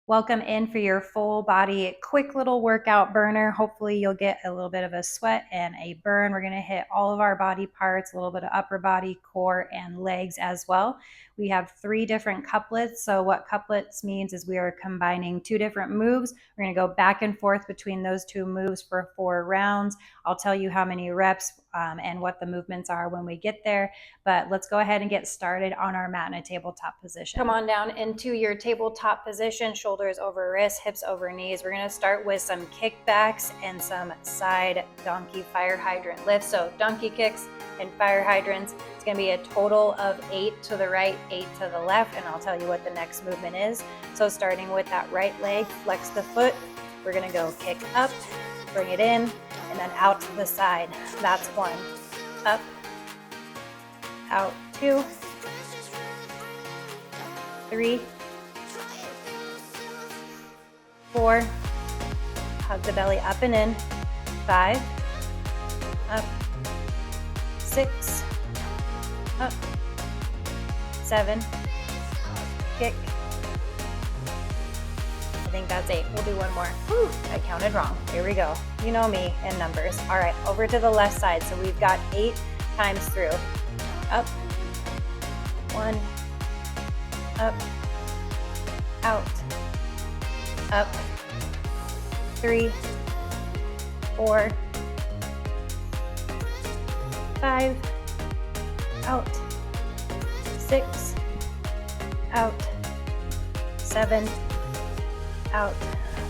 Welcome in for your full body, quick little workout burner. Hopefully you'll get a little bit of a sweat and a burn. We're gonna hit all of our body parts, a little bit of upper body, core, and legs as well. We have 3 different couplets. So what couplets means is we are combining 2 different moves. We're gonna go back and forth between those 2 moves for 4 rounds. I'll tell you how many reps and what the movements are when we get there. But let's go ahead and get started on our mat in a tabletop position. Come on down into your tabletop position, shoulders over wrists, hips over knees. We're gonna start with some kickbacks and some side donkey fire hydrant lifts. So donkey kicks and fire hydrants. It's gonna be a total of 8 to the right, 8 to the left, and I'll tell you what the next movement is. So starting with that right leg, flex the foot. We're gonna go kick up, bring it in, and then out to the side. That's 1. Up, out, 2, 3, 4, hug the belly up and in, 5, up, 6, up, 7, kick. I think that's 8. We'll do one more. Whew, I counted wrong. Here we go. You know me and numbers. All right, over to the left side. So we've got 8 times through. Up, 1, up, out, up, 3, 4, 5, out, 6, out, 7, out.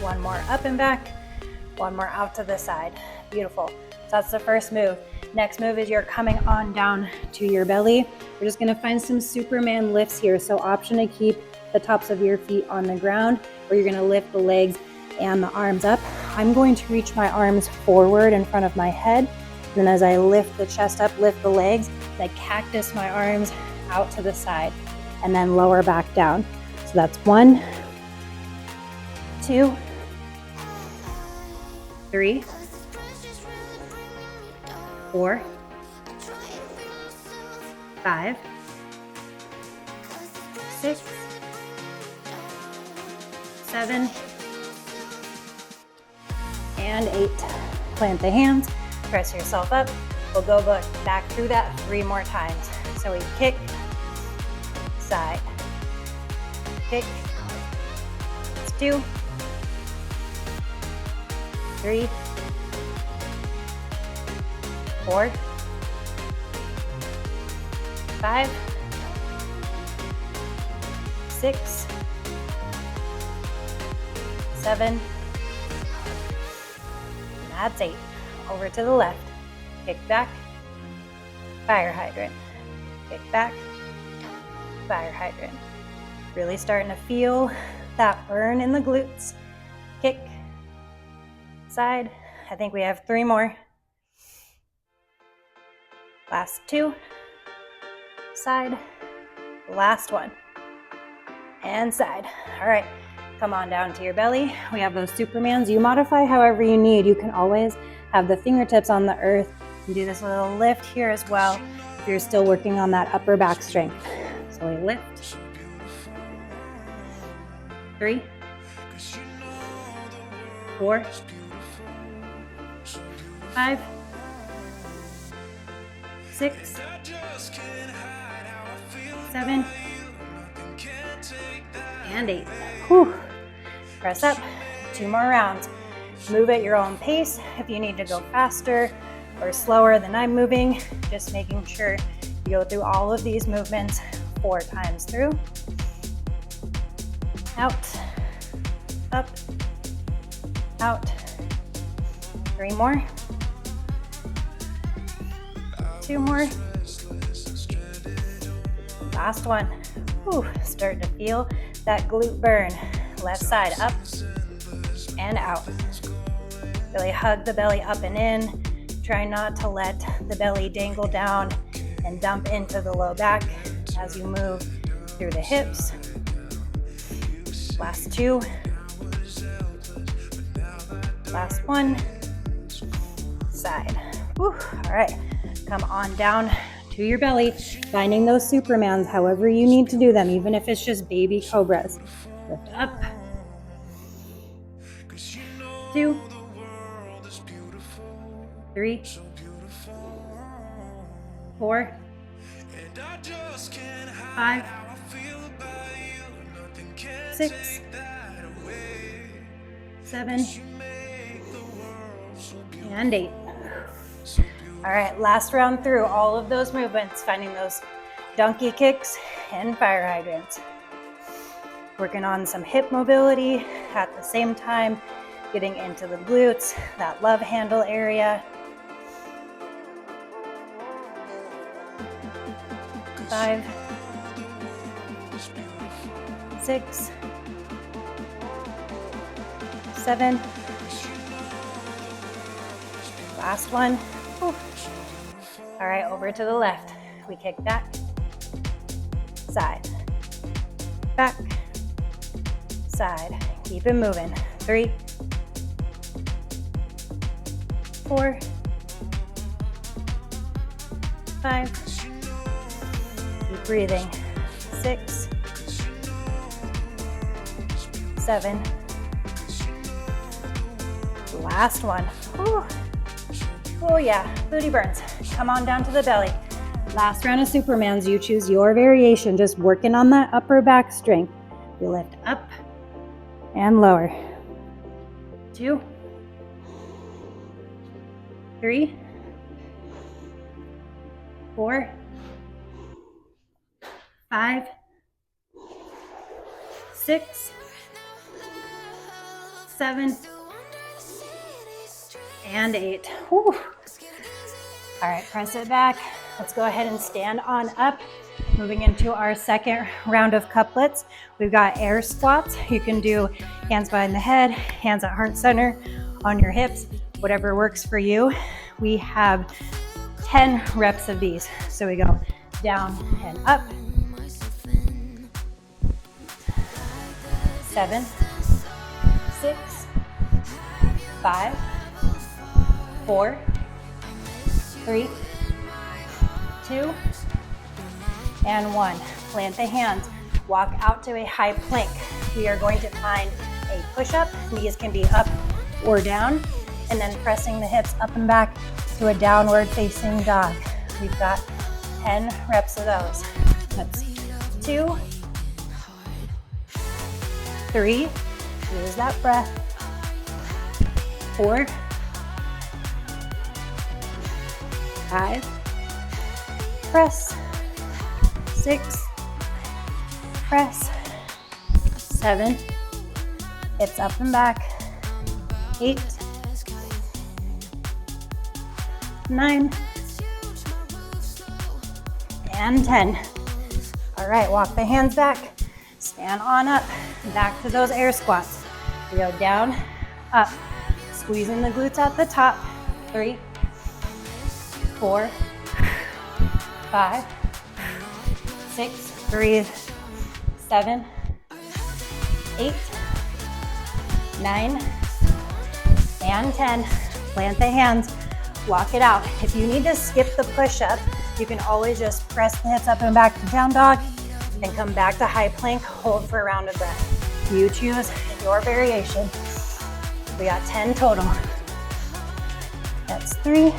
One more up and back, one more out to the side. Beautiful. So that's the first move. Next move is you're coming on down to your belly. We're just gonna find some Superman lifts here. So option to keep the tops of your feet on the ground, or you're gonna lift the legs and the arms up. I'm going to reach my arms forward in front of my head. Then as I lift the chest up, lift the legs, I cactus my arms out to the side and then lower back down. So that's 1, 2, 3, 4, 5, 6, 7, and 8. Plant the hands, press yourself up. We'll go back through that 3 more times. So we kick, side, kick. It's 2, 3, 4, 5, 6, 7, that's 8. Over to the left, kick back, fire hydrant, kick back, fire hydrant. Really starting to feel that burn in the glutes. Kick, side. I think we have 3 more. Last 2, side, last 1, and side. All right, come on down to your belly. We have those Supermans. You modify however you need. You can always have the fingertips on the earth. You do this little lift here as well if you're still working on that upper back strength. So we lift. 3, 4, 5, 6, 7, and 8. Whew. Press up. 2 more rounds. Move at your own pace. If you need to go faster or slower than I'm moving, just making sure you go through all of these movements 4 times through. Out, up, out. 3 more. 2 more. Last 1. Whew, starting to feel that glute burn. Left side up and out. Really hug the belly up and in. Try not to let the belly dangle down and dump into the low back as you move through the hips. Last 2. Last 1. Side. Whew. All right, come on down to your belly, finding those Supermans however you need to do them, even if it's just baby cobras. Lift up, 2, 3, 4, 5, 6, 7, and 8. All right, last round through all of those movements, finding those donkey kicks and fire hydrants. Working on some hip mobility at the same time, getting into the glutes, that love handle area. 5, 6, 7. Last one. Whew. All right, over to the left. We kick back, side, back, side. Keep it moving. 3, 4, 5. Keep breathing. 6, 7. Last one. Whew. Oh yeah, booty burns. Come on down to the belly. Last round of Supermans, you choose your variation, just working on that upper back strength. You lift up and lower. 2, 3, 4, 5, 6, 7, and 8. Whew. All right, press it back. Let's go ahead and stand on up. Moving into our second round of couplets. We've got air squats. You can do hands behind the head, hands at heart center, on your hips, whatever works for you. We have 10 reps of these. So we go down and up. 7, 6, 5, 4, 3, 2, and 1. Plant the hands. Walk out to a high plank. We are going to find a push-up. Knees can be up or down. And then pressing the hips up and back to a downward facing dog. We've got 10 reps of those. That's 2, 3, use that breath. 4, 5, press. 6, press. 7, hips up and back. 8, 9, and 10. All right, walk the hands back. Stand on up. Back to those air squats. We go down, up. Squeezing the glutes at the top. 3, 4, 5, 6, breathe. 7, 8, 9, and 10. Plant the hands. Walk it out. If you need to skip the push-up, you can always just press the hips up and back to down dog and come back to high plank, hold for a round of breath. You choose your variation. We got 10 total. That's 3,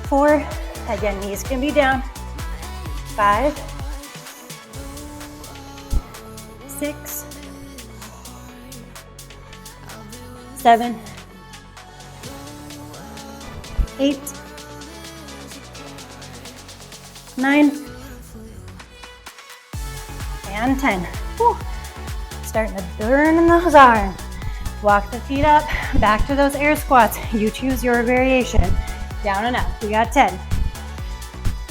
4, again, knees can be down. 5, 6, 7, 8, 9, and 10. Whew. Starting to burn in those arms. Walk the feet up, back to those air squats. You choose your variation. Down and up. We got 10,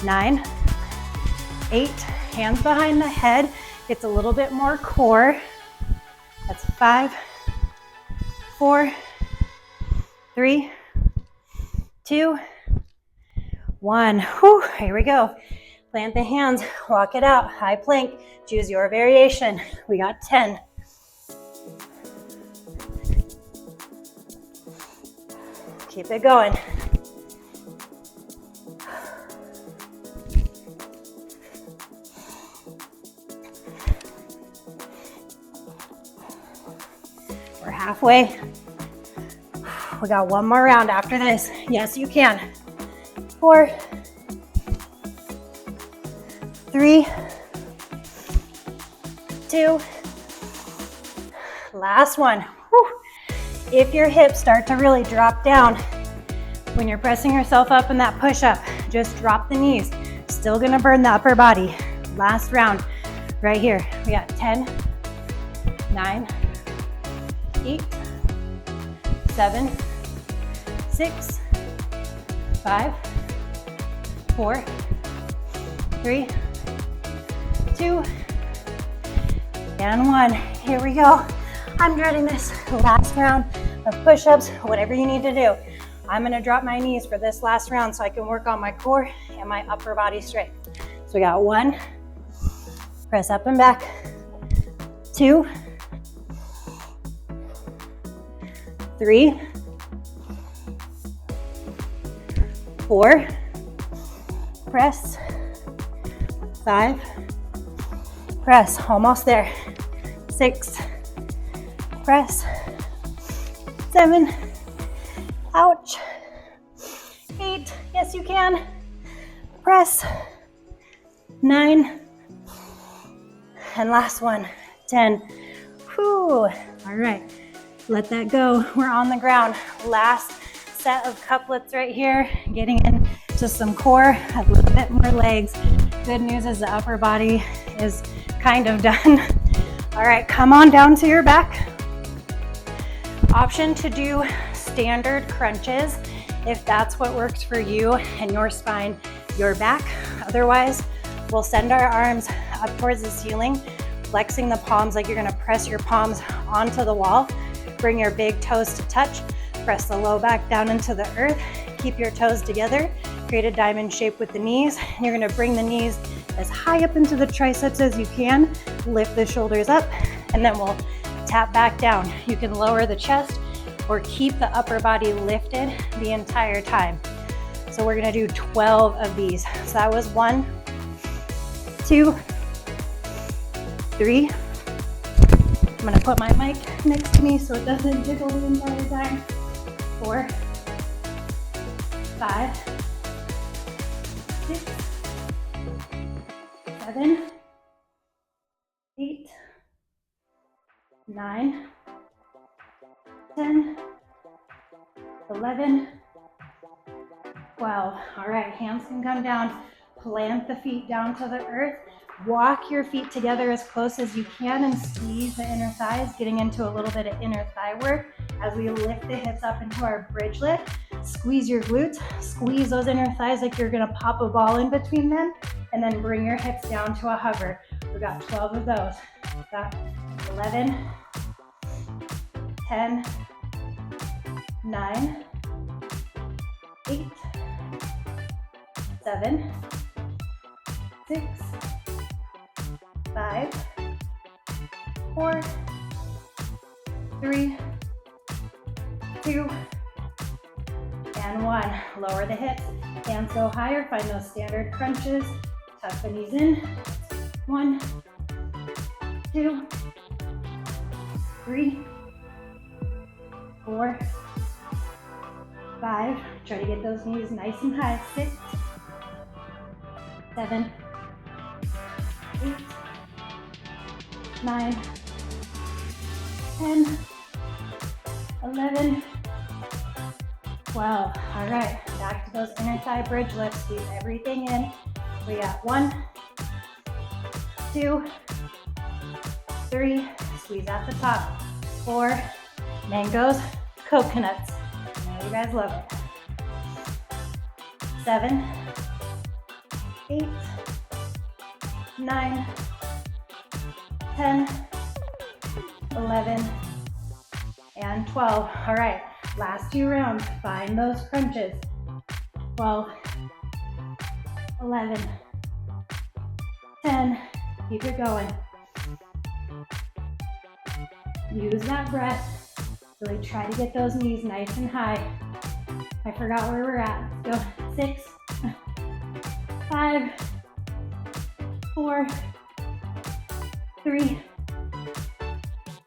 9, 8, hands behind the head. Gets a little bit more core. That's 5, 4, 3, 2, 1. Whew, here we go. Plant the hands, walk it out, high plank. Choose your variation. We got 10. Keep it going. halfway. We got one more round after this. Yes, you can. 4, 3, 2, last one. Whew. If your hips start to really drop down when you're pressing yourself up in that push-up, just drop the knees. Still gonna burn the upper body. Last round, right here. We got 10, 9, 8, 7, 6, 5, 4, 3, 2, and 1. Here we go. I'm dreading this last round of push-ups, whatever you need to do. I'm gonna drop my knees for this last round so I can work on my core and my upper body strength. So we got 1, press up and back, 2, 3, 4, press, 5, press, almost there, 6, press, 7, ouch, 8, yes you can, press, 9, and last one, 10. Whew. All right, let that go. We're on the ground. Last set of couplets right here, getting into some core, a little bit more legs. Good news is the upper body is kind of done. All right, come on down to your back. Option to do standard crunches if that's what works for you and your spine, your back. Otherwise, we'll send our arms up towards the ceiling, flexing the palms like you're gonna press your palms onto the wall. Bring your big toes to touch, press the low back down into the earth, keep your toes together, create a diamond shape with the knees. You're gonna bring the knees as high up into the triceps as you can, lift the shoulders up, and then we'll tap back down. You can lower the chest or keep the upper body lifted the entire time. So we're gonna do 12 of these. So that was 1, 2, 3. I'm gonna put my mic next to me so it doesn't jiggle the entire time. 4, 5, 6, 7, 8, 9, 10, 11, 12. All right, hands can come down. Plant the feet down to the earth. Walk your feet together as close as you can and squeeze the inner thighs, getting into a little bit of inner thigh work as we lift the hips up into our bridge lift. Squeeze your glutes, squeeze those inner thighs like you're gonna pop a ball in between them, and then bring your hips down to a hover. We've got 12 of those. We've got 11, 10, 9, 8, 7, 6, 5, 4, 3, 2, and 1. Lower the hips, hands go higher, find those standard crunches, tuck the knees in. 1, 2, 3, 4, 5. Try to get those knees nice and high. 6, 7, 8, 9, 10, 11, 12. All right, back to those inner thigh bridge lifts. Squeeze everything in. We got 1, 2, 3. Squeeze at the top. 4. Mangoes, coconuts. I know you guys love it. 7, 8, 9, 10, 11, and 12. All right, last 2 rounds. Find those crunches. 12, 11, 10. Keep it going. Use that breath. Really try to get those knees nice and high. I forgot where we're at. Let's go. 6, 5, 4, 3,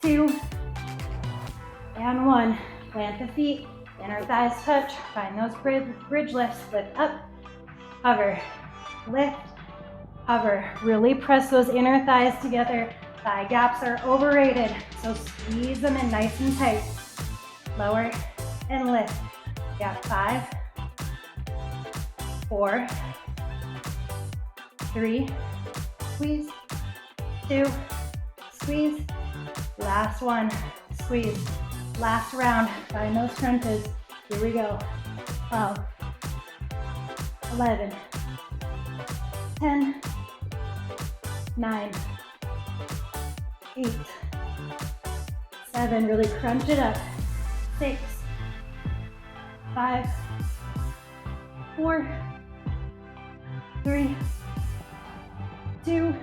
2, one. Plant the feet, inner thighs touch. Find those bridge lifts. Lift up, hover, lift, hover. Really press those inner thighs together. Thigh gaps are overrated, so squeeze them in nice and tight. Lower and lift. Got 5, 4, 3, squeeze, 2, squeeze, last one, squeeze, last round. Find those crunches. Here we go. 12, 11, 10, 9, 8, 7, really crunch it up. 6, 5, 4, 3, 2,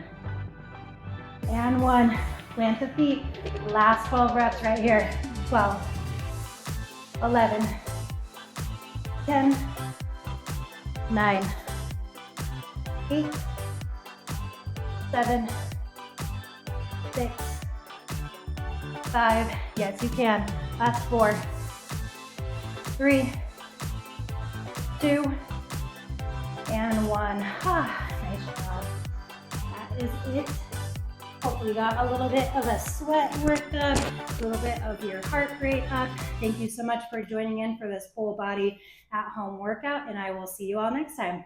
and 1. Plant the feet. Last 12 reps right here. 12, 11, 10, 9, 8, 7, 6, 5. Yes, you can. Last 4, 3, 2, and 1. Nice job. That is it. Hopefully you got a little bit of a sweat worked up, a little bit of your heart rate up. Thank you so much for joining in for this full body at home workout, and I will see you all next time.